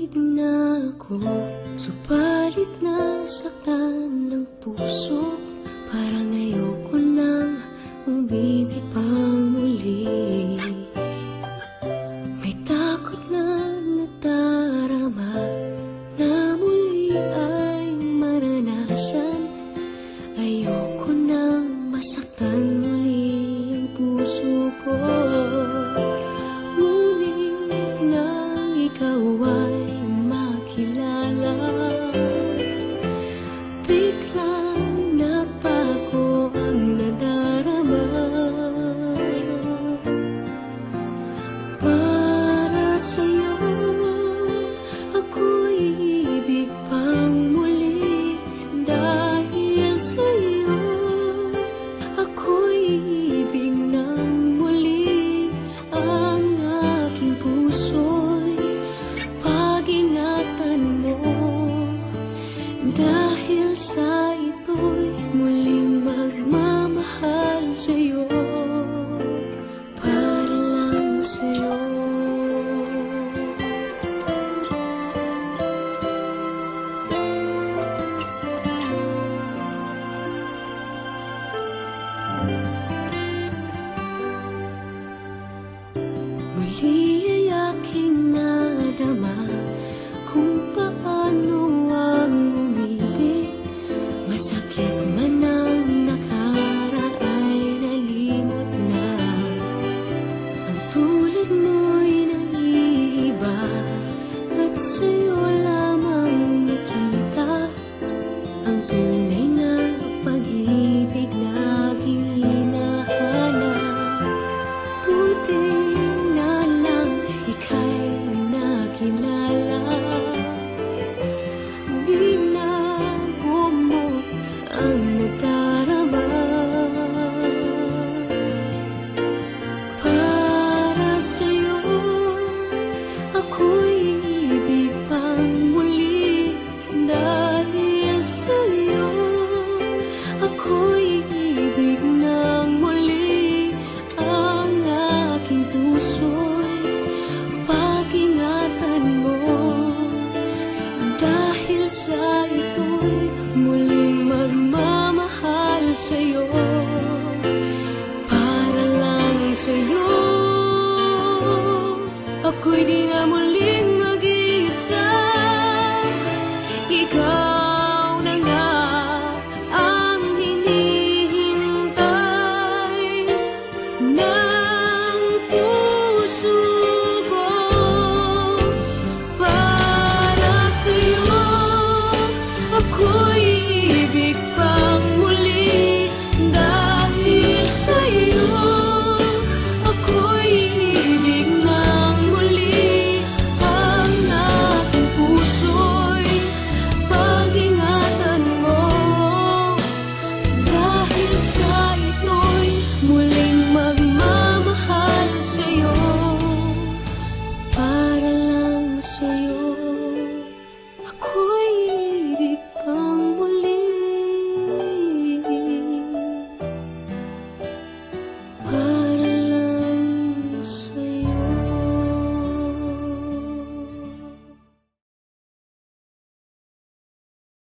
Umiibig na ako, subalit nasaktan ng puso. Parang ayoko nang umibig pang muli. May takot na nadarama na muli ay maranasan. Ayoko nang masaktan muli ang puso ko. Ngunit nang ikaw ay makilala, biglang nabago ang nadarama. Para sa'yo ako'y ibig pang muli. Dahil sa'yo ako'y ibig ng muli. Ang aking puso'y pag-ingatan mo. Dahil sa ito'y muling magmamahal sa'yo. Para lang sa'yo. Muli ay aking nadama kung paano ang umibig. Masakit man ang nakaraan, nalimot na. Ang tulad mo'y naiiba, at sa'yo lamang nakita ang tunay na pag-ibig na aking hinahanap. Buti na lang ika'y nakilala. Binago mo ang nadarama. Para sa'yo ako'y ibig pang muli. Dahil sa'yo ako'y ibig ng muli. Ang aking puso'y pag-ingatan mo. Dahil sa ito'y muling magmamahal sa'yo. Para lang sa'yo ako'y di na muling mag-iisa. Ikaw na nga ang hinihintay ng puso ko. Para sa'yo ako'y ibig pang muli. Dahil sa'yo ako'y ibig ng muli. Ang aking puso'y pag-ingatan mo. Dahil sa ito'y muling magmamahal sa'yo. Para lang sa'yo.